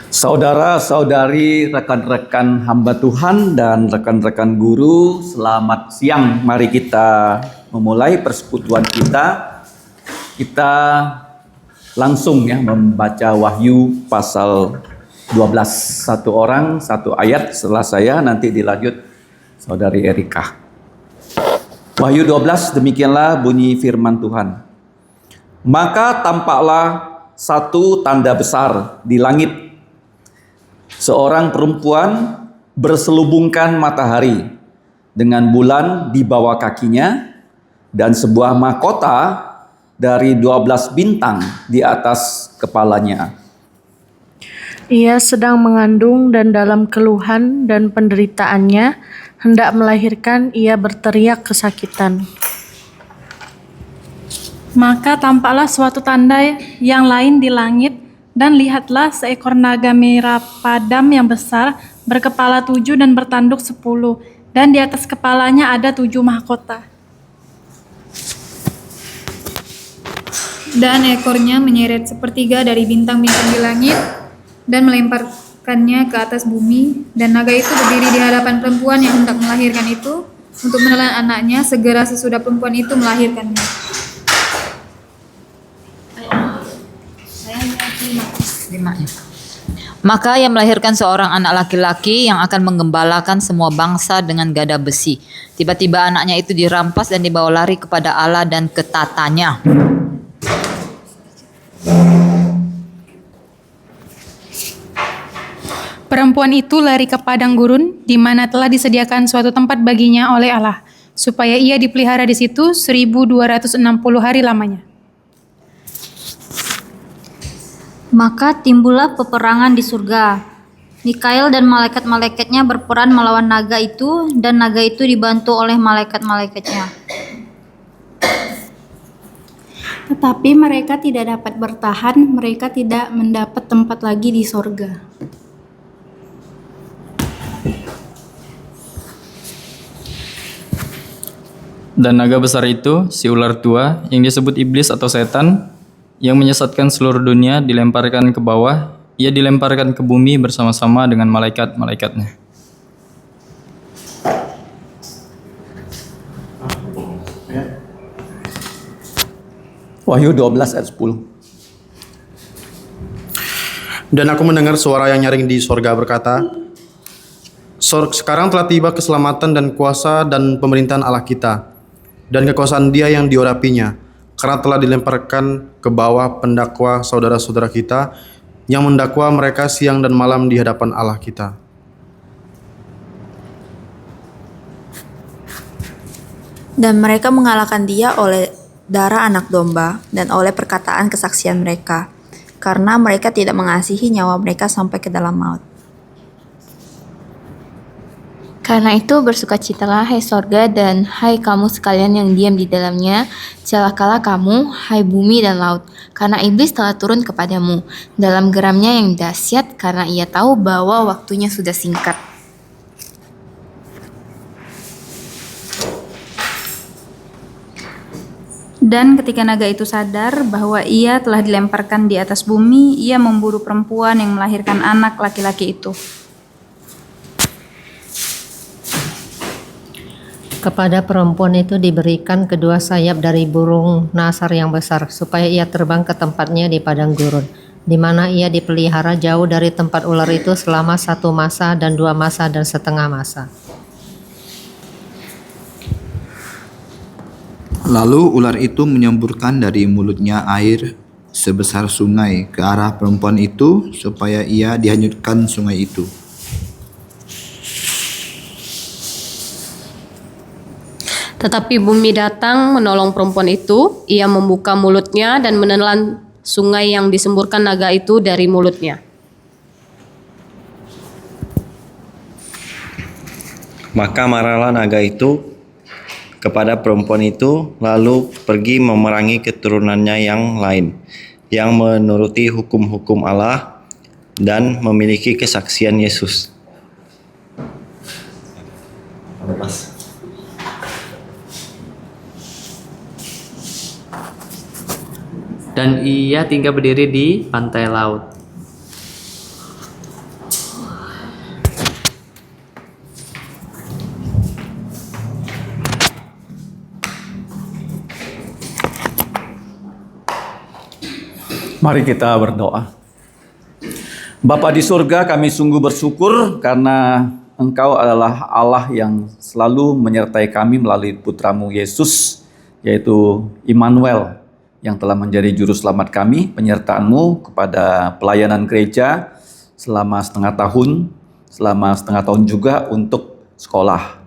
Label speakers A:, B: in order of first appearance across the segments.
A: Saudara-saudari, rekan-rekan hamba Tuhan dan rekan-rekan guru, selamat siang. Mari kita memulai persekutuan kita. Kita langsung membaca Wahyu pasal 12. Satu orang, satu ayat setelah saya, nanti dilanjut Saudari Erika. Wahyu 12, demikianlah bunyi firman Tuhan. Maka tampaklah satu tanda besar di langit. Seorang perempuan berselubungkan matahari dengan bulan di bawah kakinya dan sebuah mahkota dari 12 bintang di atas kepalanya.
B: Ia sedang mengandung dan dalam keluhan dan penderitaannya hendak melahirkan, ia berteriak kesakitan.
C: Maka tampaklah suatu tanda yang lain di langit, dan lihatlah seekor naga merah padam yang besar, berkepala 7 dan bertanduk 10, dan di atas kepalanya ada 7 mahkota. Dan ekornya menyeret sepertiga dari bintang-bintang di langit, dan melemparkannya ke atas bumi. Dan naga itu berdiri di hadapan perempuan yang hendak melahirkan itu, untuk menelan anaknya segera sesudah perempuan itu melahirkannya.
D: Maka ia melahirkan seorang anak laki-laki yang akan menggembalakan semua bangsa dengan gada besi. Tiba-tiba anaknya itu dirampas dan dibawa lari kepada Allah dan ke tatanya.
C: Perempuan itu lari ke padang gurun, di mana telah disediakan suatu tempat baginya oleh Allah, supaya ia dipelihara di situ 1260 hari lamanya.
E: Maka timbullah peperangan di surga. Mikael dan malaikat-malaikatnya berperang melawan naga itu, dan naga itu dibantu oleh malaikat-malaikatnya.
F: Tetapi mereka tidak dapat bertahan, mereka tidak mendapat tempat lagi di sorga.
G: Dan naga besar itu, si ular tua, yang disebut iblis atau setan, yang menyesatkan seluruh dunia, dilemparkan ke bawah. Ia dilemparkan ke bumi bersama-sama dengan malaikat-malaikatnya.
A: Wahyu 12 ayat 10.
H: Dan aku mendengar suara yang nyaring di sorga berkata, sekarang telah tiba keselamatan dan kuasa dan pemerintahan Allah kita, dan kekuasaan Dia yang diurapinya, karena telah dilemparkan ke bawah pendakwa saudara-saudara kita yang mendakwa mereka siang dan malam di hadapan Allah kita.
I: Dan mereka mengalahkan Dia oleh darah anak domba dan oleh perkataan kesaksian mereka, karena mereka tidak mengasihi nyawa mereka sampai ke dalam maut.
J: Karena itu bersukacitalah hai sorga dan hai kamu sekalian yang diam di dalamnya, celakalah kamu hai bumi dan laut, karena iblis telah turun kepadamu dalam geramnya yang dahsyat, karena ia tahu bahwa waktunya sudah singkat.
C: Dan ketika naga itu sadar bahwa ia telah dilemparkan di atas bumi, ia memburu perempuan yang melahirkan anak laki-laki itu.
K: Kepada perempuan itu diberikan kedua sayap dari burung nasar yang besar, supaya ia terbang ke tempatnya di padang gurun, di mana ia dipelihara jauh dari tempat ular itu selama 1 masa dan 2 masa dan setengah masa.
L: Lalu ular itu menyemburkan dari mulutnya air sebesar sungai ke arah perempuan itu, supaya ia dihanyutkan sungai itu.
M: Tetapi bumi datang menolong perempuan itu. Ia membuka mulutnya dan menelan sungai yang disemburkan naga itu dari mulutnya.
N: Maka marahlah naga itu kepada perempuan itu, lalu pergi memerangi keturunannya yang lain, yang menuruti hukum-hukum Allah dan memiliki kesaksian Yesus.
O: Dan ia tinggal berdiri di pantai laut.
A: Mari kita berdoa. Bapa di surga, kami sungguh bersyukur karena Engkau adalah Allah yang selalu menyertai kami melalui putramu Yesus, yaitu Immanuel, yang telah menjadi juru selamat kami. Penyertaan-Mu kepada pelayanan gereja selama setengah tahun juga untuk sekolah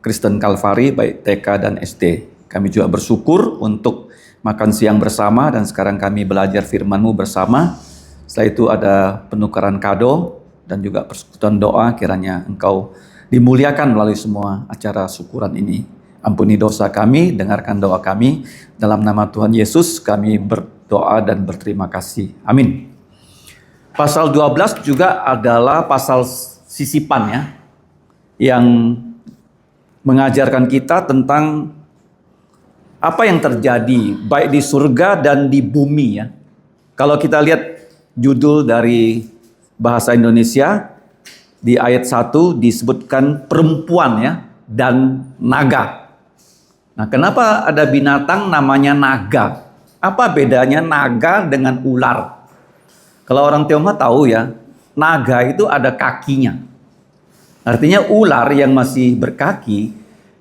A: Kristen Kalvari baik TK dan SD. Kami juga bersyukur untuk makan siang bersama dan sekarang kami belajar firman-Mu bersama. Setelah itu ada penukaran kado dan juga persekutuan doa, kiranya Engkau dimuliakan melalui semua acara syukuran ini. Ampuni dosa kami, dengarkan doa kami. Dalam nama Tuhan Yesus kami berdoa dan berterima kasih. Amin. Pasal 12 juga adalah pasal sisipan ya, yang mengajarkan kita tentang apa yang terjadi baik di surga dan di bumi ya. Kalau kita lihat judul dari bahasa Indonesia, di ayat 1 disebutkan perempuan ya dan naga. Nah, kenapa ada binatang namanya naga? Apa bedanya naga dengan ular? Kalau orang Tionghoa tahu ya, naga itu ada kakinya. Artinya ular yang masih berkaki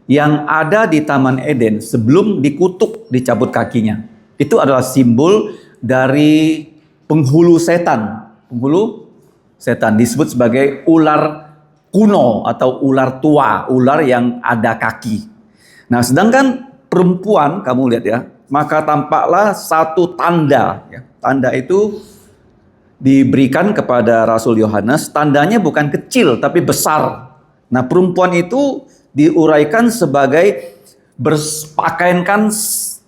A: yang ada di Taman Eden sebelum dikutuk dicabut kakinya. Itu adalah simbol dari penghulu setan. Penghulu setan disebut sebagai ular kuno atau ular tua, ular yang ada kaki. Nah, sedangkan perempuan, kamu lihat ya, maka tampaklah satu tanda. Ya. Tanda itu diberikan kepada Rasul Yohanes, tandanya bukan kecil tapi besar. Nah, perempuan itu diuraikan sebagai berpakaiankan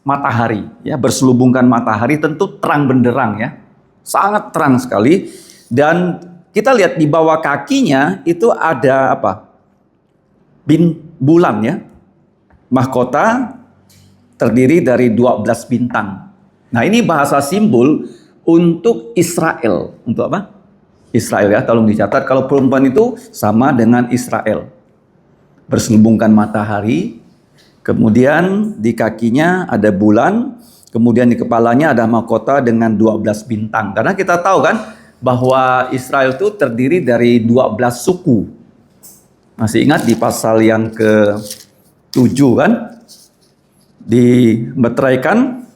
A: matahari, ya, berselubungkan matahari, tentu terang benderang ya. Sangat terang sekali. Dan kita lihat di bawah kakinya itu ada apa? Bulan ya. Mahkota terdiri dari 12 bintang. Nah, ini bahasa simbol untuk Israel. Untuk apa? Israel ya, tolong dicatat. Kalau perempuan itu sama dengan Israel. Berselubungkan matahari, kemudian di kakinya ada bulan, kemudian di kepalanya ada mahkota dengan 12 bintang. Karena kita tahu kan bahwa Israel itu terdiri dari 12 suku. Masih ingat di pasal yang ke-7 kan? Dimeteraikan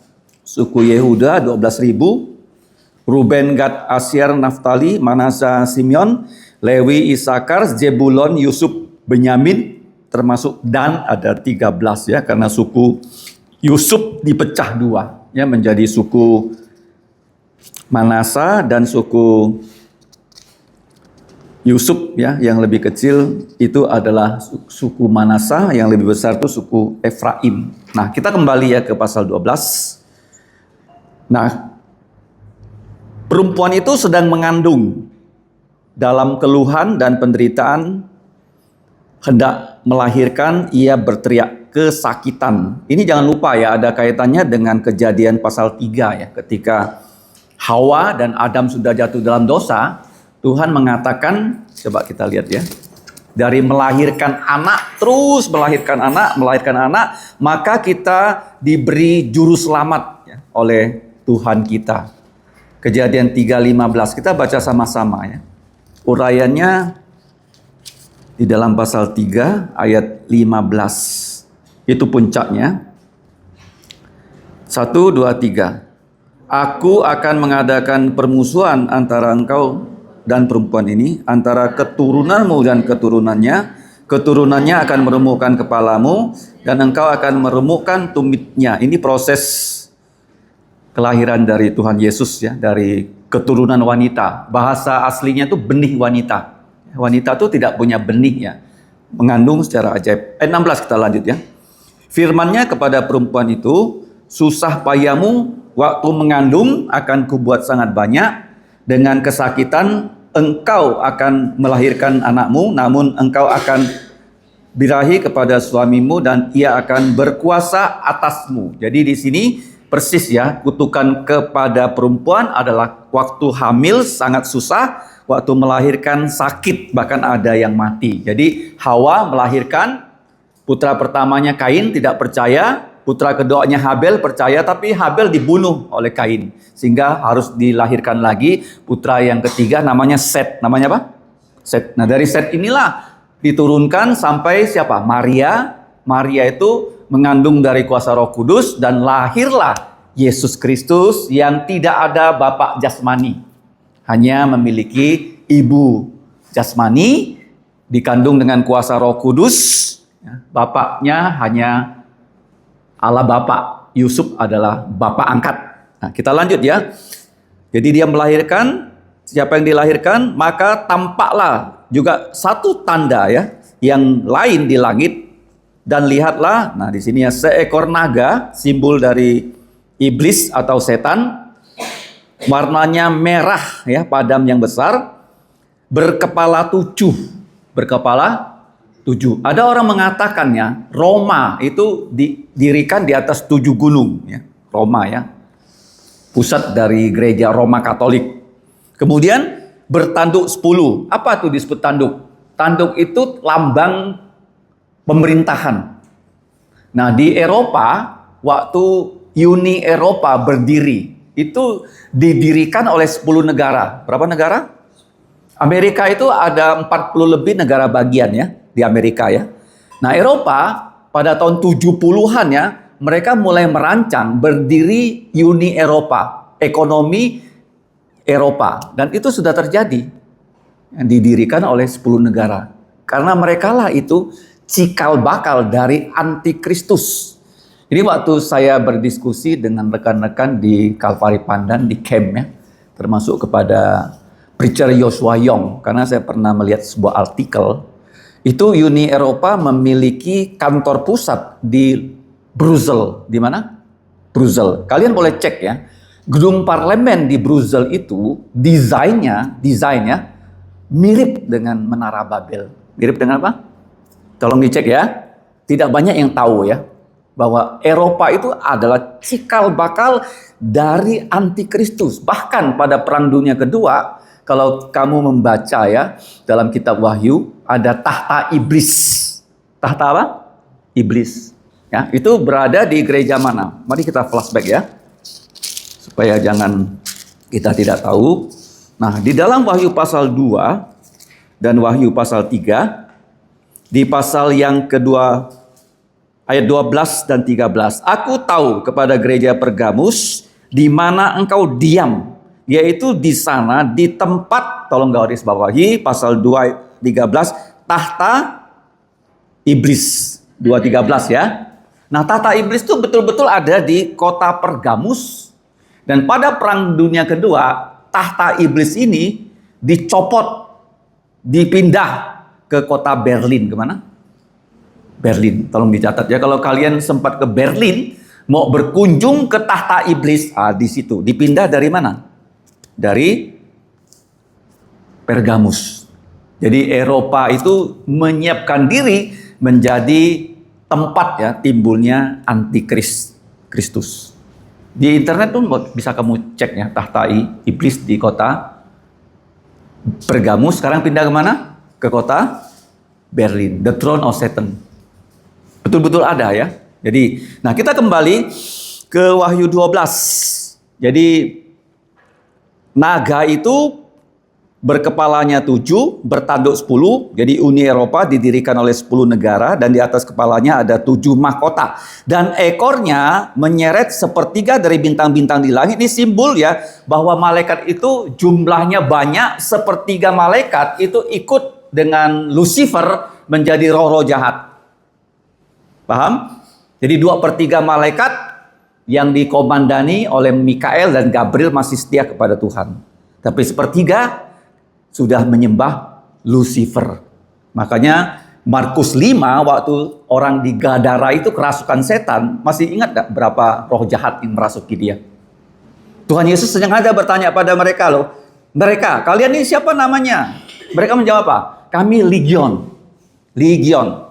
A: suku Yehuda 12.000, Ruben, Gad, Asyir, Naftali, Manasya, Simeon, Lewi, Isakar, Zebulon, Yusuf, Benyamin, termasuk Dan ada 13 ya, karena suku Yusuf dipecah dua ya, menjadi suku Manasya dan suku Yusuf ya, yang lebih kecil itu adalah suku Manasya, yang lebih besar itu suku Efraim. Nah, kita kembali ya ke pasal 12. Nah, perempuan itu sedang mengandung dalam keluhan dan penderitaan, hendak melahirkan, ia berteriak kesakitan. Ini jangan lupa ya, ada kaitannya dengan Kejadian pasal 3 ya, ketika Hawa dan Adam sudah jatuh dalam dosa, Tuhan mengatakan, coba kita lihat ya, dari melahirkan anak, terus melahirkan anak, maka kita diberi juru selamat ya, oleh Tuhan kita. Kejadian 3:15, kita baca sama-sama ya. Uraiannya di dalam pasal 3 ayat 15. Itu puncaknya. 1, 2, 3. Aku akan mengadakan permusuhan antara engkau dan perempuan ini, antara keturunanmu dan keturunannya. Keturunannya akan meremukkan kepalamu dan engkau akan meremukkan tumitnya. Ini proses kelahiran dari Tuhan Yesus ya, dari keturunan wanita. Bahasa aslinya itu benih wanita. Wanita itu tidak punya benih ya, mengandung secara ajaib. 16 kita lanjut ya. Firman-Nya kepada perempuan itu, susah payahmu waktu mengandung akan kubuat sangat banyak, dengan kesakitan engkau akan melahirkan anakmu, namun engkau akan birahi kepada suamimu dan ia akan berkuasa atasmu. Jadi di sini persis ya, kutukan kepada perempuan adalah waktu hamil sangat susah, waktu melahirkan sakit, bahkan ada yang mati. Jadi Hawa melahirkan putra pertamanya, Kain tidak percaya, putra keduanya Habel percaya, tapi Habel dibunuh oleh Kain. Sehingga harus dilahirkan lagi putra yang ketiga namanya Set. Namanya apa? Set. Nah dari Set inilah diturunkan sampai siapa? Maria. Maria itu mengandung dari kuasa Roh Kudus dan lahirlah Yesus Kristus yang tidak ada bapak jasmani. Hanya memiliki ibu jasmani, dikandung dengan kuasa Roh Kudus. Bapaknya hanya Allah Bapa. Yusuf adalah bapak angkat. Nah, kita lanjut ya. Jadi dia melahirkan, siapa yang dilahirkan, maka tampaklah juga satu tanda ya, yang lain di langit. Dan lihatlah, nah di sini ya, seekor naga, simbol dari iblis atau setan, warnanya merah ya, padam yang besar, berkepala 7. Berkepala 7. Ada orang mengatakannya Roma itu didirikan di atas 7 gunung ya. Roma ya. Pusat dari gereja Roma Katolik. Kemudian bertanduk 10. Apa tuh disebut tanduk? Tanduk itu lambang pemerintahan. Nah, di Eropa waktu Uni Eropa berdiri, itu didirikan oleh 10 negara. Berapa negara? Amerika itu ada 40 lebih negara bagian ya, di Amerika ya. Nah, Eropa pada tahun 70-an ya, mereka mulai merancang berdiri Uni Eropa, ekonomi Eropa. Dan itu sudah terjadi. Yang didirikan oleh 10 negara. Karena merekalah itu cikal bakal dari antikristus. Jadi waktu saya berdiskusi dengan rekan-rekan di Kalvari Pandan, di camp ya, termasuk kepada preacher Joshua Young, karena saya pernah melihat sebuah artikel, itu Uni Eropa memiliki kantor pusat di Brussels. Di mana? Brussels. Kalian boleh cek ya, gedung parlemen di Brussels itu desainnya mirip dengan Menara Babel. Mirip dengan apa? Tolong dicek ya. Tidak banyak yang tahu ya, bahwa Eropa itu adalah cikal bakal dari antikristus. Bahkan pada Perang Dunia Kedua, kalau kamu membaca ya, dalam kitab Wahyu, ada tahta iblis. Tahta apa? Iblis. Ya, itu berada di gereja mana? Mari kita flashback ya, supaya jangan kita tidak tahu. Nah, di dalam Wahyu pasal 2 dan Wahyu pasal 3, di pasal yang kedua, ayat 12 dan 13. Aku tahu kepada gereja Pergamus di mana engkau diam, yaitu di sana di tempat, tolong garis bawahi pasal 2 ayat 13, tahta iblis. 2:13 ya. Nah, tahta iblis itu betul-betul ada di kota Pergamus. Dan pada Perang Dunia Kedua, tahta iblis ini dicopot, dipindah ke kota Berlin. Kemana? Berlin. Tolong dicatat ya, kalau kalian sempat ke Berlin mau berkunjung ke tahta iblis, di situ. Dipindah dari mana? Dari Pergamus. Jadi Eropa itu menyiapkan diri menjadi tempat ya timbulnya antikristus. Di internet pun bisa kamu cek ya, tahta iblis di kota Pergamus. Sekarang pindah ke mana? Ke kota Berlin. The Throne of Satan. Betul-betul ada ya. Jadi, nah kita kembali ke Wahyu 12. Jadi naga itu berkepalanya 7, bertanduk 10. Jadi Uni Eropa didirikan oleh 10 negara dan di atas kepalanya ada 7 mahkota. Dan ekornya menyeret sepertiga dari bintang-bintang di langit. Ini simbol ya bahwa malaikat itu jumlahnya banyak. Sepertiga malaikat itu ikut dengan Lucifer menjadi roh-roh jahat. Paham? Jadi 2/3 malaikat yang dikomandani oleh Mikael dan Gabriel masih setia kepada Tuhan. Tapi 1/3 sudah menyembah Lucifer. Makanya Markus 5 waktu orang di Gadara itu kerasukan setan, masih ingat gak berapa roh jahat yang merasuki dia? Tuhan Yesus sengaja bertanya pada mereka loh. Mereka, kalian ini siapa namanya? Mereka menjawab apa? Kami legion. Legion.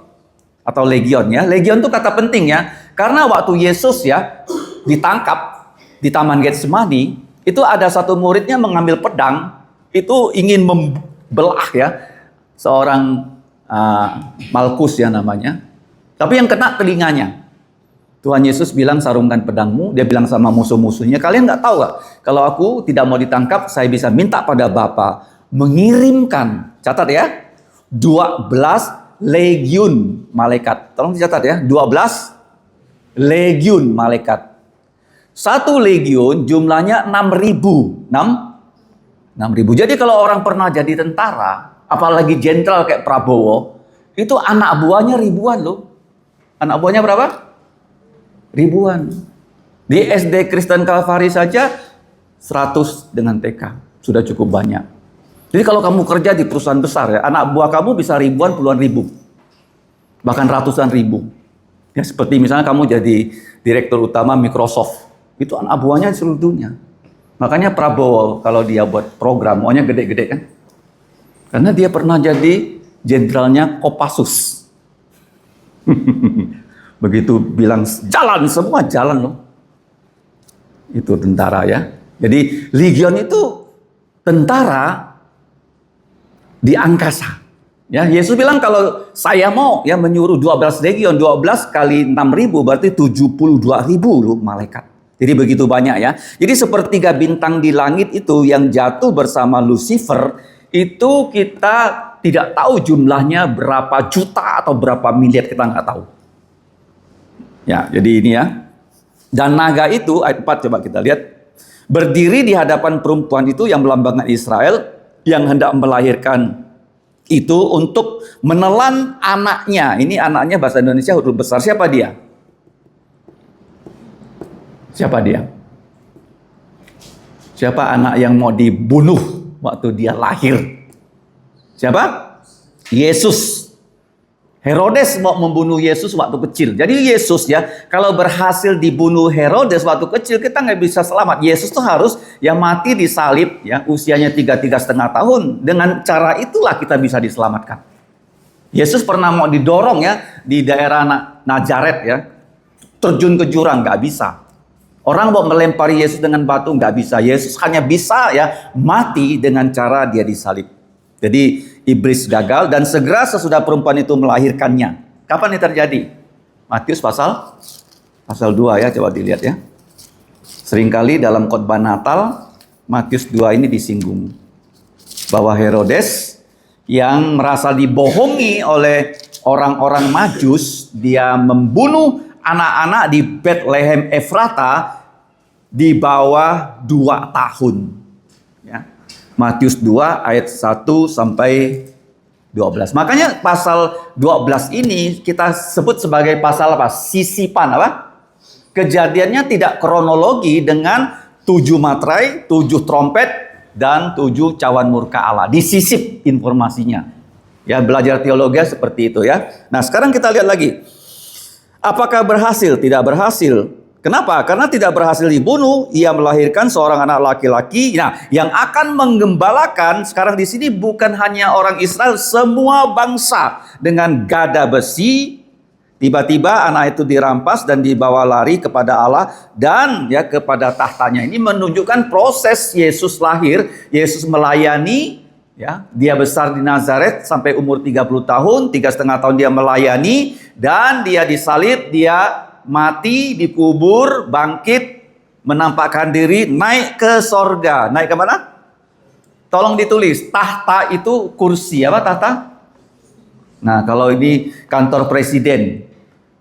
A: Atau legion ya. Legion itu kata penting ya. Karena waktu Yesus ya ditangkap di Taman Getsemani, itu ada satu muridnya mengambil pedang, itu ingin membelah ya seorang Malkus ya namanya. Tapi yang kena telinganya. Tuhan Yesus bilang sarungkan pedangmu, dia bilang sama musuh-musuhnya, kalian nggak tahu gak? Kalau aku tidak mau ditangkap, saya bisa minta pada Bapa mengirimkan, catat ya, 12 legiun malaikat. Tolong dicatat ya, 12 legiun malaikat. Satu legiun jumlahnya 6.000. 6.000. Jadi kalau orang pernah jadi tentara, apalagi jenderal kayak Prabowo, itu anak buahnya ribuan loh. Anak buahnya berapa? Ribuan. Di SD Kristen Kalvari saja 100 dengan TK. Sudah cukup banyak. Jadi kalau kamu kerja di perusahaan besar ya, anak buah kamu bisa ribuan, puluhan ribu. Bahkan ratusan ribu. Ya, seperti misalnya kamu jadi direktur utama Microsoft. Itu anak buahnya di seluruh dunia. Makanya Prabowo kalau dia buat program, maunya gede-gede kan. Karena dia pernah jadi jenderalnya Kopassus. Begitu bilang jalan, semua jalan loh. Itu tentara ya. Jadi legion itu tentara di angkasa. Ya, Yesus bilang kalau saya mau ya menyuruh 12 legion, 12 kali 6.000 berarti 72.000 loh malaikat. Jadi begitu banyak ya. Jadi sepertiga bintang di langit itu yang jatuh bersama Lucifer, itu kita tidak tahu jumlahnya berapa juta atau berapa miliar, kita nggak tahu. Ya, jadi ini ya. Dan naga itu, ayat 4 coba kita lihat. Berdiri di hadapan perempuan itu yang melambangkan Israel, yang hendak melahirkan itu untuk menelan anaknya. Ini anaknya bahasa Indonesia huruf besar. Siapa dia? Siapa dia? Siapa anak yang mau dibunuh waktu dia lahir? Siapa? Yesus. Herodes mau membunuh Yesus waktu kecil. Jadi Yesus ya, kalau berhasil dibunuh Herodes waktu kecil, kita nggak bisa selamat. Yesus tuh harus yang mati disalib ya, usianya 3,5 tahun. Dengan cara itulah kita bisa diselamatkan. Yesus pernah mau didorong ya di daerah Nazaret ya, terjun ke jurang, nggak bisa. Orang mau melempari Yesus dengan batu, nggak bisa. Yesus hanya bisa ya mati dengan cara dia disalib. Jadi iblis gagal dan segera sesudah perempuan itu melahirkannya. Kapan ini terjadi? Matius pasal 2 ya, coba dilihat ya. Seringkali dalam khotbah Natal Matius 2 ini disinggung bahwa Herodes yang merasa dibohongi oleh orang-orang Majus, dia membunuh anak-anak di Bethlehem Efrata di bawah 2 tahun. Ya. Matius 2 ayat 1 sampai 12. Makanya pasal 12 ini kita sebut sebagai pasal apa? Sisipan apa? Kejadiannya tidak kronologi dengan 7 materai, 7 trompet, dan 7 cawan murka Allah. Disisip informasinya. Ya, belajar teologi seperti itu ya. Nah, sekarang kita lihat lagi. Apakah berhasil? Tidak berhasil. Kenapa? Karena tidak berhasil dibunuh, ia melahirkan seorang anak laki-laki. Nah, yang akan menggembalakan sekarang di sini bukan hanya orang Israel, semua bangsa dengan gada besi. Tiba-tiba anak itu dirampas dan dibawa lari kepada Allah dan ya kepada tahtanya. Ini menunjukkan proses Yesus lahir, Yesus melayani. Ya, dia besar di Nazaret sampai umur 30 tahun, 3,5 tahun dia melayani dan dia disalib, dia mati, dikubur, bangkit, menampakkan diri, naik ke sorga. Naik ke mana? Tolong ditulis, tahta itu kursi, apa tahta? Nah, kalau ini kantor presiden,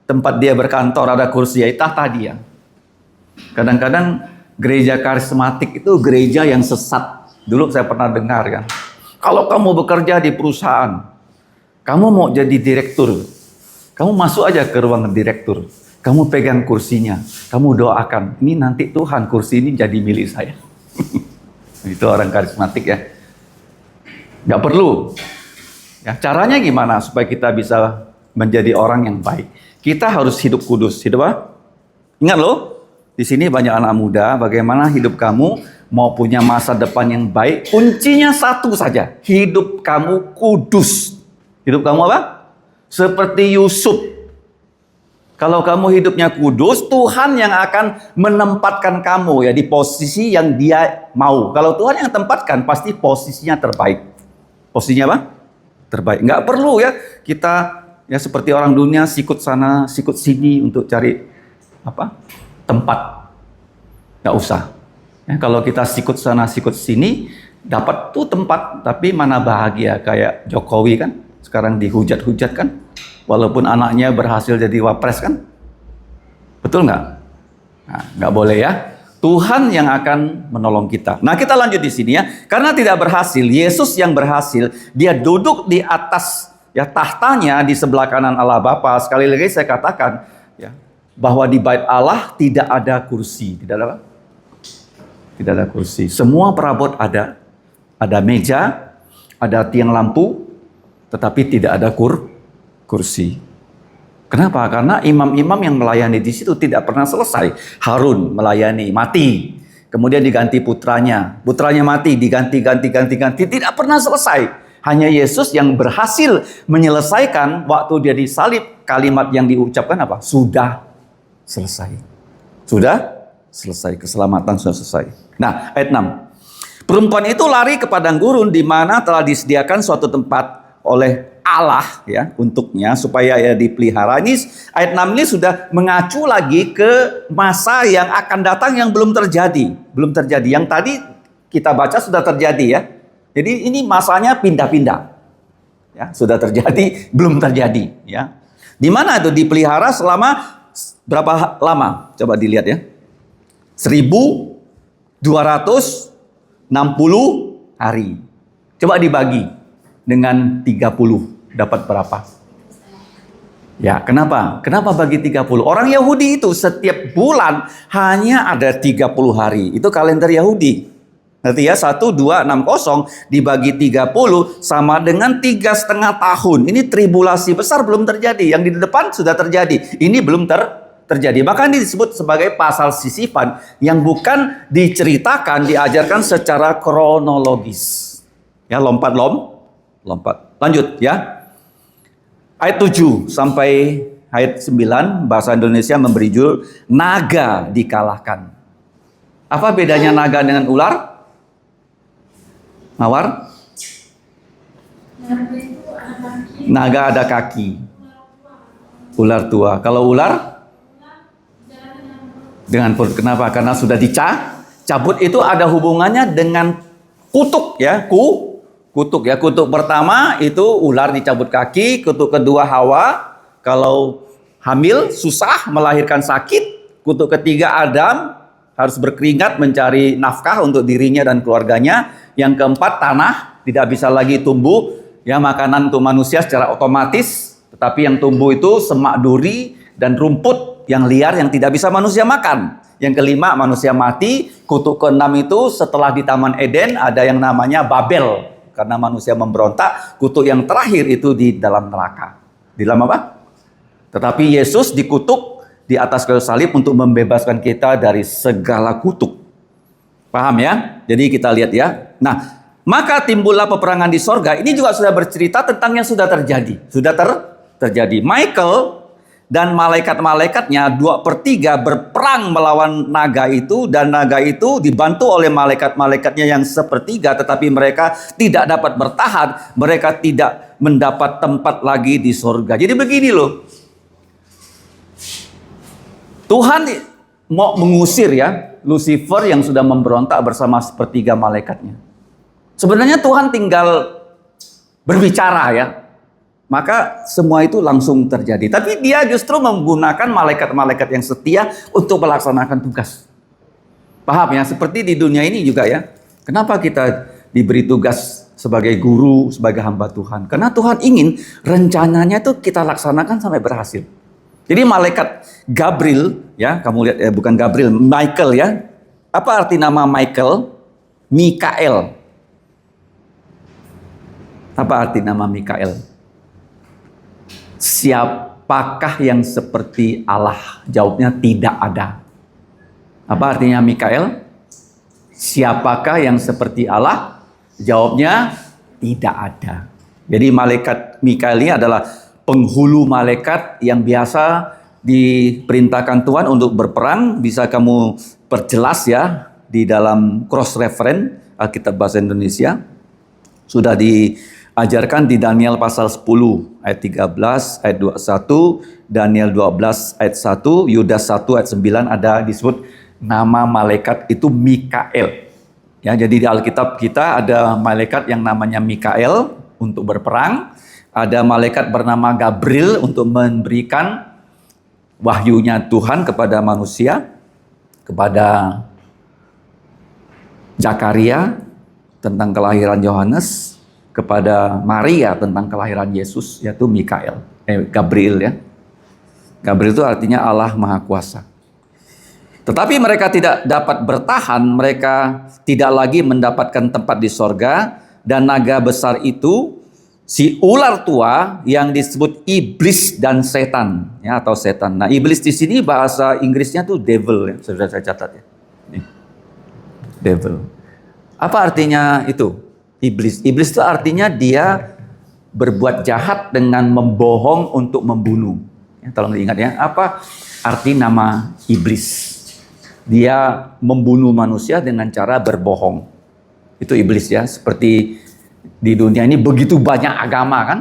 A: tempat dia berkantor ada kursi, ya tahta dia. Kadang-kadang gereja karismatik itu gereja yang sesat. Dulu saya pernah dengar kan, kalau kamu bekerja di perusahaan, kamu mau jadi direktur, kamu masuk aja ke ruangan direktur. Kamu pegang kursinya, kamu doakan, ini nanti Tuhan kursi ini jadi milik saya. Itu orang karismatik ya. Gak perlu. Ya, caranya gimana supaya kita bisa menjadi orang yang baik? Kita harus hidup kudus. Hidup apa? Ingat loh, di sini banyak anak muda, bagaimana hidup kamu mau punya masa depan yang baik, kuncinya satu saja, hidup kamu kudus. Hidup kamu apa? Seperti Yusuf. Kalau kamu hidupnya kudus, Tuhan yang akan menempatkan kamu ya di posisi yang Dia mau. Kalau Tuhan yang tempatkan, pasti posisinya terbaik. Posisinya apa? Terbaik. Nggak perlu ya kita ya seperti orang dunia sikut sana, sikut sini untuk cari tempat. Nggak usah. Ya, kalau kita sikut sana sikut sini, dapat tuh tempat, tapi mana bahagia kayak Jokowi kan, sekarang dihujat-hujat kan, walaupun anaknya berhasil jadi wapres kan, betul nggak? Nah, nggak boleh ya. Tuhan yang akan menolong kita. Nah, kita lanjut di sini ya. Karena tidak berhasil, Yesus yang berhasil, dia duduk di atas ya tahtanya di sebelah kanan Allah Bapa. Sekali lagi saya katakan ya, bahwa di bait Allah tidak ada kursi, tidak ada apa? Tidak ada kursi. Semua perabot ada. Ada meja, ada tiang lampu, tetapi tidak ada kursi. Kenapa? Karena imam-imam yang melayani di situ tidak pernah selesai. Harun melayani, mati. Kemudian diganti putranya. Putranya mati, diganti. Tidak pernah selesai. Hanya Yesus yang berhasil menyelesaikan waktu dia disalib. Kalimat yang diucapkan apa? Sudah selesai. Sudah selesai. Keselamatan sudah selesai. Nah, ayat 6. Perempuan itu lari ke padang gurun di mana telah disediakan suatu tempat oleh Allah ya untuknya supaya ya dipelihara. Ini ayat 6 ini sudah mengacu lagi ke masa yang akan datang yang belum terjadi. Belum terjadi. Yang tadi kita baca sudah terjadi ya. Jadi ini masanya pindah-pindah. Ya, sudah terjadi, belum terjadi ya. Di mana itu dipelihara selama berapa lama? Coba dilihat ya. 1260 hari. Coba dibagi dengan 30. Dapat berapa? Ya, kenapa? Kenapa bagi 30? Orang Yahudi itu setiap bulan hanya ada 30 hari. Itu kalender Yahudi. Nanti ya 1260 dibagi 30 sama dengan 3,5 tahun. Ini tribulasi besar belum terjadi. Yang di depan sudah terjadi. Ini belum terjadi. Bahkan ini disebut sebagai pasal sisifan yang bukan diceritakan, diajarkan secara kronologis. Ya, lompat. Lanjut ya. Ayat 7 sampai ayat 9 bahasa Indonesia memberi judul naga dikalahkan. Apa bedanya naga dengan ular? Mawar? Naga ada kaki. Ular tua. Kalau ular? Dengan perut. Kenapa? Karena sudah dicabut. Itu ada hubungannya dengan kutuk ya. Kutuk ya. Kutuk pertama itu ular dicabut kaki. Kutuk kedua Hawa. Kalau hamil susah melahirkan sakit. Kutuk ketiga Adam harus berkeringat mencari nafkah untuk dirinya dan keluarganya. Yang keempat tanah tidak bisa lagi tumbuh ya makanan untuk manusia secara otomatis. Tetapi yang tumbuh itu semak duri dan rumput yang liar yang tidak bisa manusia makan. Yang kelima manusia mati. Kutuk keenam itu setelah di Taman Eden ada yang namanya Babel. Karena manusia memberontak, kutuk yang terakhir itu di dalam neraka. Di dalam apa? Tetapi Yesus dikutuk di atas kayu salib untuk membebaskan kita dari segala kutuk. Paham ya? Jadi kita lihat ya. Nah, maka timbullah peperangan di sorga. Ini juga sudah bercerita tentang yang sudah terjadi. Sudah terjadi. Michael dan malaikat-malaikatnya 2/3 berperang melawan naga itu. Dan naga itu dibantu oleh malaikat-malaikatnya yang 1/3. Tetapi mereka tidak dapat bertahan. Mereka tidak mendapat tempat lagi di sorga. Jadi begini loh. Tuhan mau mengusir ya Lucifer yang sudah memberontak bersama 1/3 malaikatnya. Sebenarnya Tuhan tinggal berbicara ya. Maka semua itu langsung terjadi. Tapi dia justru menggunakan malaikat-malaikat yang setia untuk melaksanakan tugas. Paham ya? Seperti di dunia ini juga ya. Kenapa kita diberi tugas sebagai guru, sebagai hamba Tuhan? Karena Tuhan ingin rencananya itu kita laksanakan sampai berhasil. Jadi malaikat Gabriel, ya kamu lihat ya, bukan Gabriel, Michael ya. Apa arti nama Michael? Mikael. Apa arti nama Mikael? Siapakah yang seperti Allah? Jawabnya tidak ada. Apa artinya Mikael? Siapakah yang seperti Allah? Jawabnya tidak ada. Jadi malaikat Mikael ini adalah penghulu malaikat yang biasa diperintahkan Tuhan untuk berperang. Bisa kamu perjelas ya di dalam cross reference Alkitab bahasa Indonesia. Sudah ajarkan di Daniel pasal 10 ayat 13 ayat 21, Daniel 12 ayat 1, Yudas 1 ayat 9 ada disebut nama malaikat itu Mikael. Ya, jadi di Alkitab kita ada malaikat yang namanya Mikael untuk berperang, ada malaikat bernama Gabriel untuk memberikan wahyunya Tuhan kepada manusia, kepada Zakaria tentang kelahiran Yohanes, kepada Maria tentang kelahiran Yesus, yaitu Gabriel ya. Gabriel itu artinya Allah Maha Kuasa. Tetapi mereka tidak dapat bertahan, mereka tidak lagi mendapatkan tempat di sorga, dan naga besar itu, si ular tua yang disebut iblis dan setan, ya, atau setan. Nah, iblis di sini bahasa Inggrisnya tuh devil, ya, sudah saya catat ya. Nih. Devil. Apa artinya itu? Iblis. Iblis itu artinya dia berbuat jahat dengan membohong untuk membunuh. Ya, tolong diingat ya. Apa arti nama iblis? Dia membunuh manusia dengan cara berbohong. Itu iblis ya. Seperti di dunia ini begitu banyak agama kan.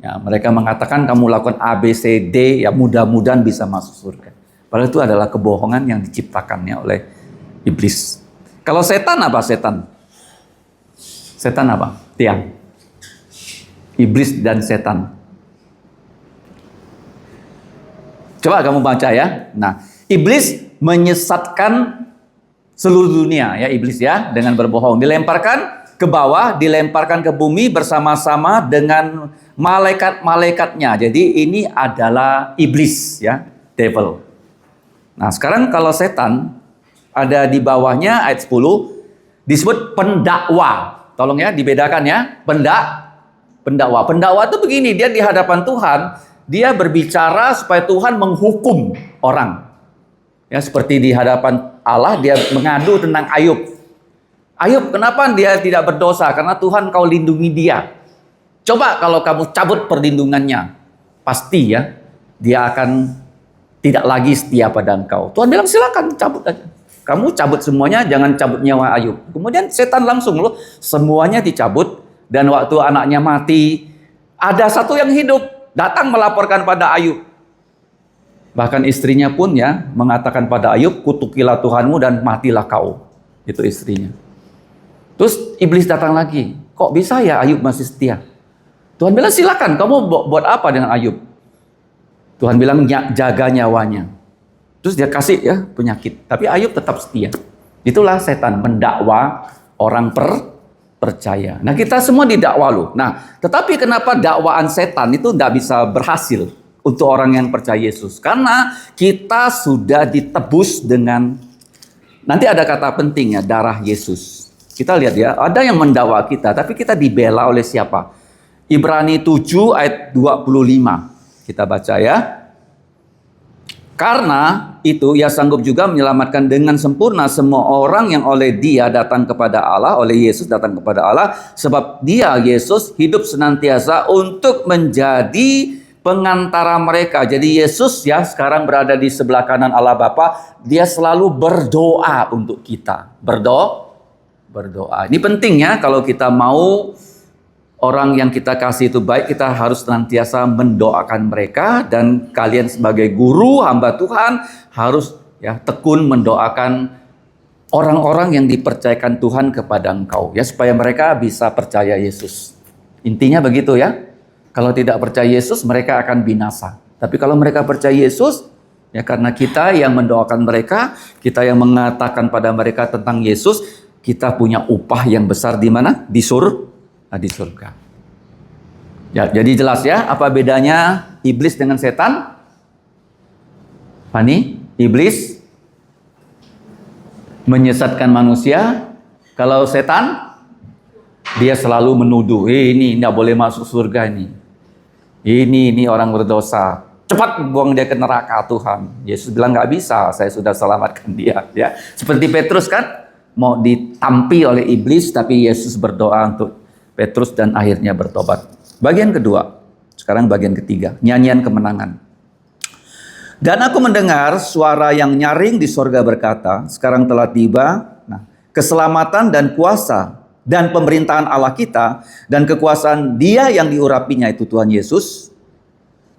A: Ya, mereka mengatakan kamu lakukan A, B, C, D, ya mudah-mudahan bisa masuk surga. Padahal itu adalah kebohongan yang diciptakannya oleh iblis. Kalau setan apa setan? Setan apa? Tiang. Iblis dan setan. Coba kamu baca ya. Nah, iblis menyesatkan seluruh dunia ya, iblis ya, dengan berbohong. Dilemparkan ke bawah, dilemparkan ke bumi bersama-sama dengan malaikat-malaikatnya. Jadi ini adalah iblis ya, devil. Nah, sekarang kalau setan ada di bawahnya ayat 10 disebut pendakwa. Tolong ya dibedakan ya. Pendakwa. Pendakwa itu begini, dia di hadapan Tuhan, dia berbicara supaya Tuhan menghukum orang. Ya, seperti di hadapan Allah dia mengadu tentang Ayub. Ayub, kenapa dia tidak berdosa? Karena Tuhan kau lindungi dia. Coba kalau kamu cabut perlindungannya, pasti ya dia akan tidak lagi setia pada engkau. Tuhan bilang silakan cabut aja. Kamu cabut semuanya, jangan cabut nyawa Ayub. Kemudian setan langsung loh, semuanya dicabut. Dan waktu anaknya mati, ada satu yang hidup, datang melaporkan pada Ayub. Bahkan istrinya pun ya mengatakan pada Ayub, kutukilah Tuhanmu dan matilah kau. Itu istrinya. Terus iblis datang lagi. Kok bisa ya Ayub masih setia? Tuhan bilang silakan, kamu buat apa dengan Ayub? Tuhan bilang jaga nyawanya. Terus dia kasih ya penyakit. Tapi Ayub tetap setia. Itulah setan mendakwa orang percaya. Nah, kita semua didakwa loh. Nah, tetapi kenapa dakwaan setan itu tidak bisa berhasil untuk orang yang percaya Yesus? Karena kita sudah ditebus dengan, nanti ada kata penting ya, darah Yesus. Kita lihat ya, ada yang mendakwa kita, tapi kita dibela oleh siapa? Ibrani 7 ayat 25. Kita baca ya. Karena itu ia sanggup juga menyelamatkan dengan sempurna semua orang yang oleh dia datang kepada Allah, oleh Yesus datang kepada Allah, sebab dia Yesus hidup senantiasa untuk menjadi pengantara mereka. Jadi Yesus ya sekarang berada di sebelah kanan Allah Bapa, dia selalu berdoa untuk kita. Berdoa. Ini penting ya, kalau kita mau orang yang kita kasih itu baik, kita harus senantiasa mendoakan mereka, dan kalian sebagai guru, hamba Tuhan harus ya tekun mendoakan orang-orang yang dipercayakan Tuhan kepada engkau ya, supaya mereka bisa percaya Yesus. Intinya begitu ya. Kalau tidak percaya Yesus, mereka akan binasa. Tapi kalau mereka percaya Yesus, ya karena kita yang mendoakan mereka, kita yang mengatakan pada mereka tentang Yesus, kita punya upah yang besar di mana? Di surga. Ya, jadi jelas ya, apa bedanya iblis dengan setan? Fani, iblis menyesatkan manusia. Kalau setan, dia selalu menuduh, ini tidak boleh masuk surga ini. Ini orang berdosa. Cepat buang dia ke neraka Tuhan. Yesus bilang nggak bisa, saya sudah selamatkan dia. Ya, seperti Petrus kan, mau ditampi oleh iblis, tapi Yesus berdoa untuk Petrus dan akhirnya bertobat. Bagian kedua, sekarang bagian ketiga, nyanyian kemenangan. Dan aku mendengar suara yang nyaring di sorga berkata, sekarang telah tiba, keselamatan dan kuasa dan pemerintahan Allah kita dan kekuasaan Dia yang diurapinya itu Tuhan Yesus,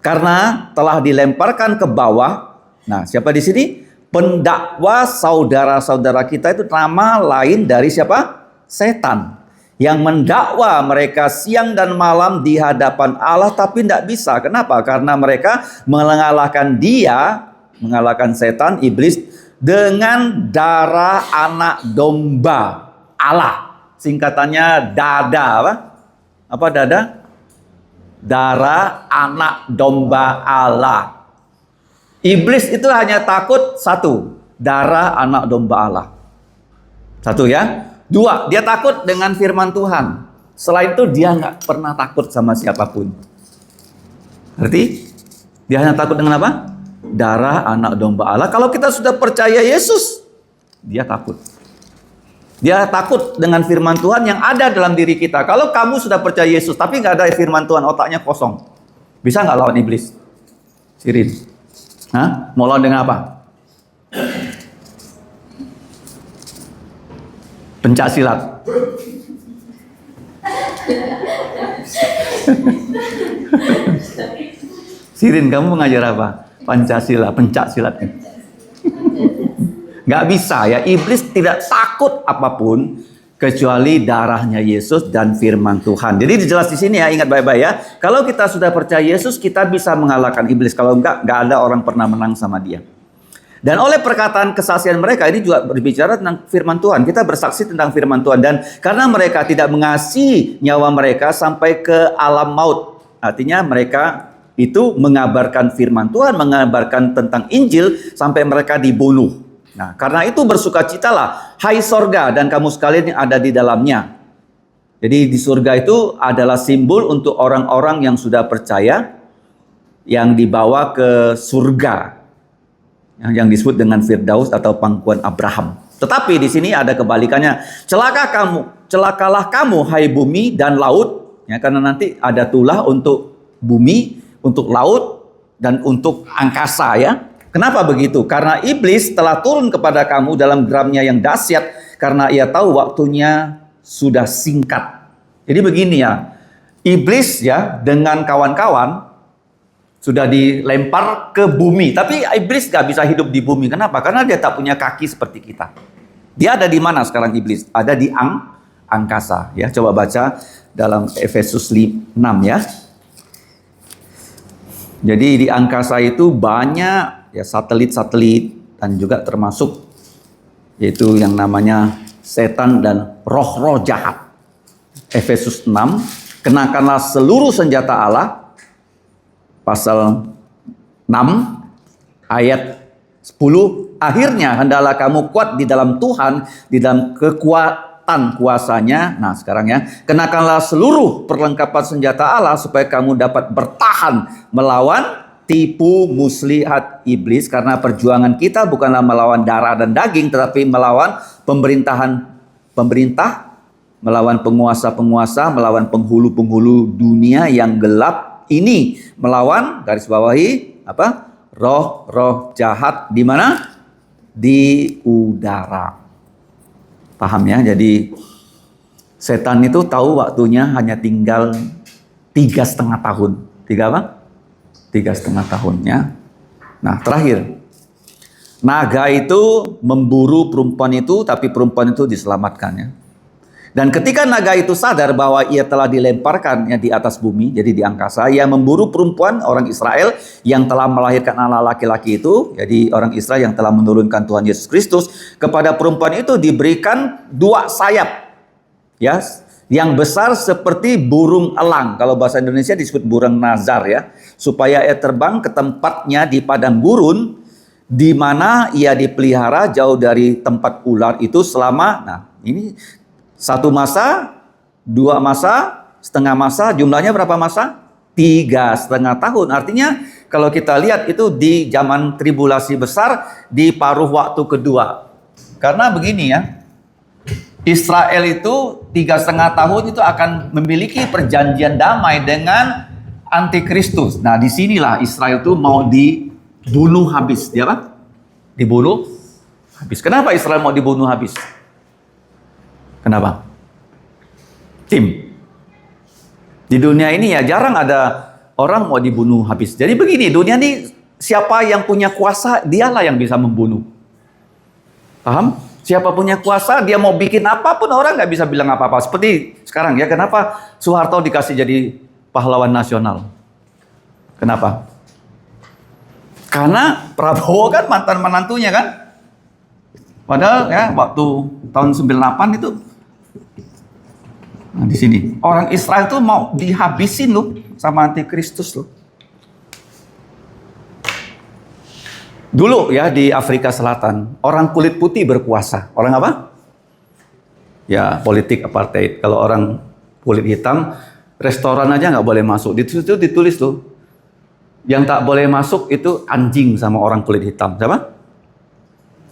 A: karena telah dilemparkan ke bawah. Nah, siapa di sini? Pendakwa saudara-saudara kita itu nama lain dari siapa? Setan. Yang mendakwa mereka siang dan malam di hadapan Allah, tapi tidak bisa. Kenapa? Karena mereka mengalahkan dia, mengalahkan setan, iblis, dengan darah anak domba Allah. Singkatannya DADA. Apa DADA? Darah anak domba Allah. Iblis itu hanya takut satu, darah anak domba Allah. Satu ya. Dua, dia takut dengan firman Tuhan. Selain itu dia nggak pernah takut sama siapapun. Berarti dia hanya takut dengan apa? Darah anak domba Allah. Kalau kita sudah percaya Yesus, dia takut. Dia takut dengan firman Tuhan yang ada dalam diri kita. Kalau kamu sudah percaya Yesus tapi nggak ada firman Tuhan, otaknya kosong, bisa nggak lawan iblis? Sirin. Hah? Mau lawan dengan apa? Pencak silat. Sirin, kamu mengajar apa? Pancasila, pencak silat. Gak bisa ya, iblis tidak takut apapun kecuali darahnya Yesus dan firman Tuhan. Jadi dijelas di sini ya, ingat baik-baik ya. Kalau kita sudah percaya Yesus, kita bisa mengalahkan iblis. Kalau enggak ada orang pernah menang sama dia. Dan oleh perkataan kesaksian mereka, ini juga berbicara tentang firman Tuhan. Kita bersaksi tentang firman Tuhan. Dan karena mereka tidak mengasihi nyawa mereka sampai ke alam maut. Artinya mereka itu mengabarkan firman Tuhan, mengabarkan tentang Injil sampai mereka dibunuh. Nah, karena itu bersukacitalah, hai sorga dan kamu sekalian yang ada di dalamnya. Jadi di surga itu adalah simbol untuk orang-orang yang sudah percaya, yang dibawa ke surga. Yang disebut dengan Firdaus atau pangkuan Abraham. Tetapi di sini ada kebalikannya. Celakalah kamu hai bumi dan laut, ya, karena nanti ada tulah untuk bumi, untuk laut dan untuk angkasa ya. Kenapa begitu? Karena iblis telah turun kepada kamu dalam geramnya yang dahsyat karena ia tahu waktunya sudah singkat. Jadi begini ya. Iblis ya dengan kawan-kawan sudah dilempar ke bumi. Tapi iblis gak bisa hidup di bumi. Kenapa? Karena dia tak punya kaki seperti kita. Dia ada di mana sekarang iblis? Ada di angkasa. Ya, coba baca dalam Efesus 6 ya. Jadi di angkasa itu banyak ya satelit-satelit dan juga termasuk yaitu yang namanya setan dan roh-roh jahat. Efesus 6, kenakanlah seluruh senjata Allah. Pasal 6 ayat 10, akhirnya hendaklah kamu kuat di dalam Tuhan, di dalam kekuatan kuasanya. Nah sekarang ya, kenakanlah seluruh perlengkapan senjata Allah supaya kamu dapat bertahan melawan tipu muslihat iblis. Karena perjuangan kita bukanlah melawan darah dan daging, tetapi melawan pemerintah, melawan penguasa-penguasa, melawan penghulu-penghulu dunia yang gelap ini, melawan garis bawahi apa? Roh-roh jahat di mana? Di udara. Paham ya? Jadi setan itu tahu waktunya hanya tinggal 3,5 tahun. 3 apa? 3,5 tahunnya. Nah, terakhir. Naga itu memburu perempuan itu, tapi perempuan itu diselamatkannya. Dan ketika naga itu sadar bahwa ia telah dilemparkannya di atas bumi, jadi di angkasa, ia memburu perempuan orang Israel yang telah melahirkan anak laki-laki itu, jadi orang Israel yang telah menurunkan Tuhan Yesus Kristus. Kepada perempuan itu diberikan 2 sayap, ya, yang besar seperti burung elang. Kalau bahasa Indonesia disebut burung nazar ya, supaya ia terbang ke tempatnya di padang gurun, di mana ia dipelihara jauh dari tempat ular itu selama, nah ini 1 masa, 2 masa, setengah masa, jumlahnya berapa masa? 3,5 tahun. Artinya kalau kita lihat itu di zaman tribulasi besar, di paruh waktu kedua. Karena begini ya, Israel itu 3,5 tahun itu akan memiliki perjanjian damai dengan antikristus. Nah disinilah Israel itu mau dibunuh habis. Dia apa? Dibunuh habis. Kenapa Israel mau dibunuh habis? Kenapa? tim. Di dunia ini ya jarang ada orang mau dibunuh habis. Jadi begini, dunia ini siapa yang punya kuasa, dialah yang bisa membunuh. Paham? Siapa punya kuasa, dia mau bikin apapun, orang nggak bisa bilang apa-apa. Seperti sekarang ya, kenapa Soeharto dikasih jadi pahlawan nasional? Kenapa? Karena Prabowo kan mantan menantunya kan? Padahal ya waktu tahun 98 itu, nah di sini orang Israel tuh mau dihabisin loh sama antikristus loh. Dulu ya di Afrika Selatan orang kulit putih berkuasa. Orang apa? Ya politik apartheid. Kalau orang kulit hitam restoran aja nggak boleh masuk. Di situ ditulis tuh yang tak boleh masuk itu anjing sama orang kulit hitam. Siapa?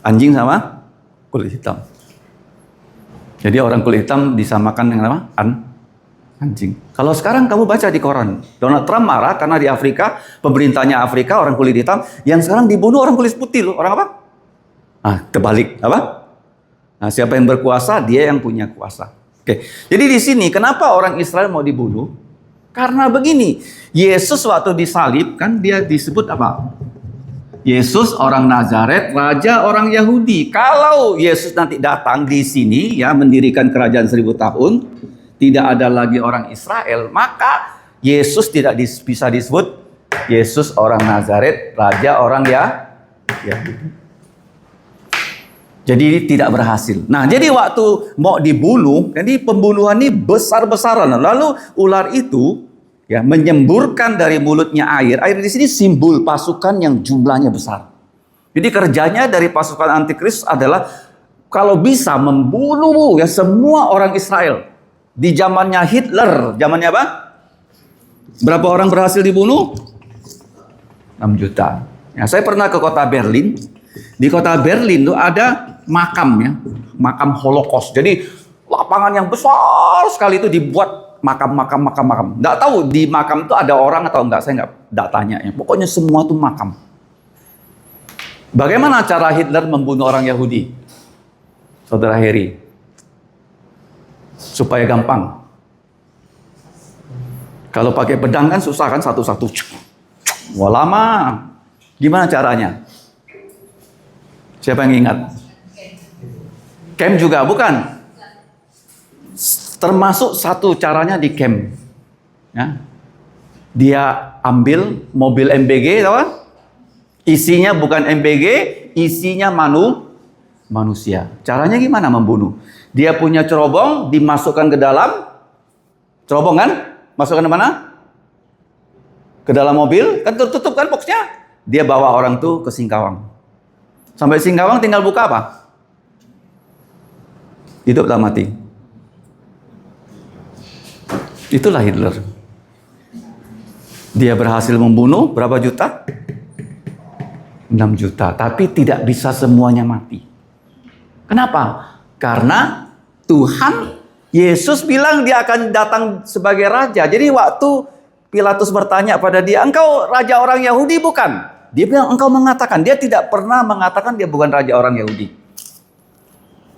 A: Anjing sama kulit hitam. Jadi orang kulit hitam disamakan dengan apa? Anjing. Kalau sekarang kamu baca di koran, Donald Trump marah karena di Afrika, pemerintahnya Afrika, orang kulit hitam, yang sekarang dibunuh orang kulit putih loh. Orang apa? Ah, terbalik. Apa? Nah, siapa yang berkuasa, dia yang punya kuasa. Oke. Jadi di sini, kenapa orang Israel mau dibunuh? Karena begini, Yesus waktu disalib, kan dia disebut apa? Yesus orang Nazaret, raja orang Yahudi. Kalau Yesus nanti datang di sini ya mendirikan kerajaan 1000 tahun, tidak ada lagi orang Israel, maka Yesus tidak bisa disebut Yesus orang Nazaret, raja orang Yahudi. Jadi tidak berhasil. Nah, jadi waktu mau dibunuh, jadi pembunuhan ini besar-besaran. Lalu ular itu ya menyemburkan dari mulutnya air. Air di sini simbol pasukan yang jumlahnya besar. Jadi kerjanya dari pasukan antikristus adalah kalau bisa membunuh ya semua orang Israel. Di zamannya Hitler, zamannya apa? Berapa orang berhasil dibunuh? 6 juta. Ya, saya pernah ke kota Berlin. Di kota Berlin tuh ada makam ya, makam Holocaust. Jadi lapangan yang besar sekali itu dibuat makam. Nggak tahu di makam itu ada orang atau enggak, saya nggak tanya ya. Pokoknya semua itu makam. Bagaimana cara Hitler membunuh orang Yahudi? Saudara Heri, supaya gampang. Kalau pakai pedang kan susah kan, satu-satu. Wah lama. Gimana caranya? Siapa yang ingat? Camp juga bukan? Termasuk satu caranya di camp. Ya. Dia ambil mobil MBG, tahu kan? Isinya bukan MBG, isinya manusia. Caranya gimana membunuh? Dia punya cerobong, dimasukkan ke dalam cerobong kan? Masukkan ke mana? Ke dalam mobil, kan tertutup kan boxnya? Dia bawa orang tuh ke Singkawang. Sampai Singkawang tinggal buka apa? Hidup tak mati. Itulah Hitler. Dia berhasil membunuh berapa juta? 6 juta. Tapi tidak bisa semuanya mati. Kenapa? Karena Tuhan, Yesus bilang dia akan datang sebagai raja. Jadi waktu Pilatus bertanya pada dia, engkau raja orang Yahudi bukan? Dia bilang engkau mengatakan. Dia tidak pernah mengatakan dia bukan raja orang Yahudi.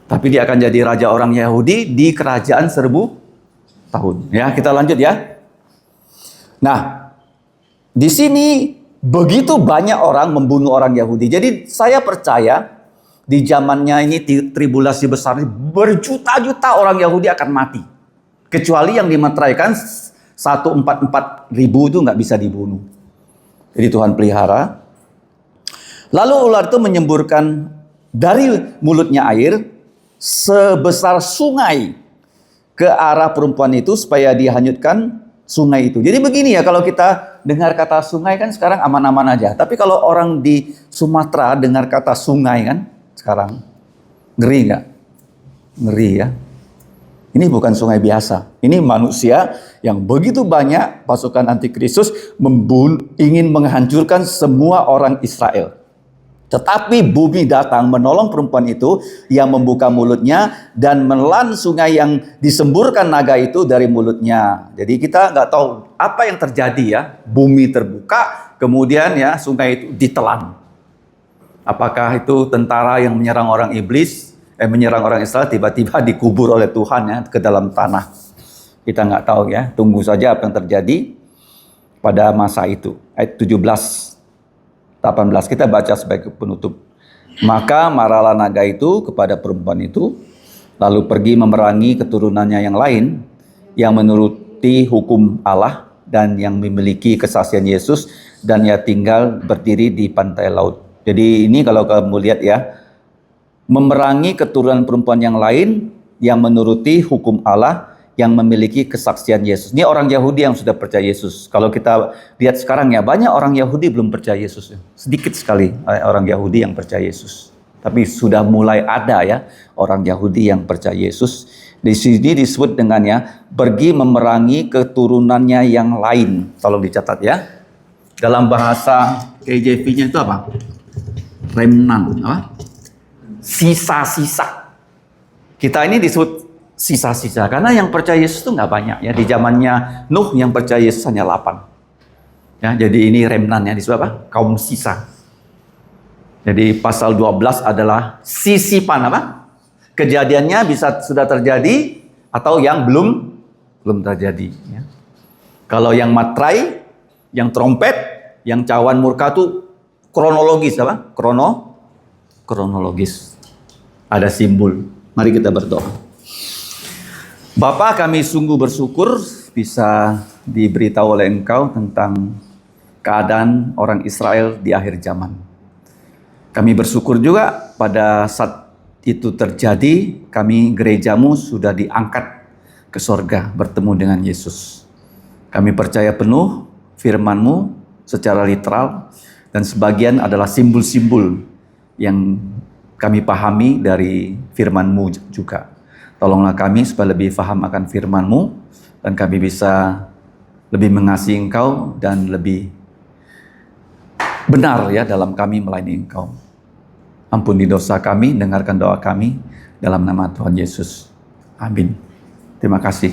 A: Tapi dia akan jadi raja orang Yahudi di kerajaan 1000 tahun. Ya, kita lanjut ya. Nah, di sini begitu banyak orang membunuh orang Yahudi. Jadi saya percaya di zamannya ini tribulasi besar ini berjuta-juta orang Yahudi akan mati. Kecuali yang dimeteraikan 144.000 itu nggak bisa dibunuh. Jadi Tuhan pelihara. Lalu ular itu menyemburkan dari mulutnya air sebesar sungai ke arah perempuan itu supaya dihanyutkan sungai itu. Jadi begini ya, kalau kita dengar kata sungai kan sekarang aman-aman aja. Tapi kalau orang di Sumatera dengar kata sungai kan sekarang ngeri nggak? Ngeri ya. Ini bukan sungai biasa. Ini manusia yang begitu banyak pasukan antikristus ingin menghancurkan semua orang Israel. Tetapi bumi datang menolong perempuan itu yang membuka mulutnya dan menelan sungai yang disemburkan naga itu dari mulutnya. Jadi kita nggak tahu apa yang terjadi ya. Bumi terbuka, kemudian ya sungai itu ditelan. Apakah itu tentara yang menyerang orang iblis, menyerang orang Israel tiba-tiba dikubur oleh Tuhan ya ke dalam tanah. Kita nggak tahu ya, tunggu saja apa yang terjadi pada masa itu. Ayat 17, 18 kita baca sebagai penutup. Maka marahlah naga itu kepada perempuan itu, lalu pergi memerangi keturunannya yang lain, yang menuruti hukum Allah dan yang memiliki kesaksian Yesus, dan ia tinggal berdiri di pantai laut. Jadi ini kalau kamu lihat ya, memerangi keturunan perempuan yang lain, yang menuruti hukum Allah, yang memiliki kesaksian Yesus. Ini orang Yahudi yang sudah percaya Yesus. Kalau kita lihat sekarang ya, banyak orang Yahudi belum percaya Yesus. Sedikit sekali orang Yahudi yang percaya Yesus. Tapi sudah mulai ada ya orang Yahudi yang percaya Yesus. Di sini disebut dengannya pergi memerangi keturunannya yang lain. Tolong dicatat ya. Dalam bahasa KJV-nya itu apa? Remnant, apa? Sisa-sisa. Kita ini disebut sisa-sisa karena yang percaya Yesus itu nggak banyak ya. Di zamannya Nuh yang percaya Yesus hanya 8 ya. Jadi ini remnantnya disebut apa? Kaum sisa. Jadi pasal 12 adalah sisipan apa? Kejadiannya bisa sudah terjadi atau yang belum terjadi ya. Kalau yang matrai, yang trompet, yang cawan murka itu kronologis apa? Kronologis. Ada simbol. Mari kita berdoa. Bapa, kami sungguh bersyukur bisa diberitahu oleh Engkau tentang keadaan orang Israel di akhir zaman. Kami bersyukur juga pada saat itu terjadi, kami gerejamu sudah diangkat ke sorga bertemu dengan Yesus. Kami percaya penuh firman-Mu secara literal dan sebagian adalah simbol-simbol yang kami pahami dari firman-Mu juga. Tolonglah kami supaya lebih paham akan firman-Mu dan kami bisa lebih mengasihi Engkau dan lebih benar ya dalam kami melayani Engkau. Ampuni dosa kami, dengarkan doa kami dalam nama Tuhan Yesus. Amin. Terima kasih.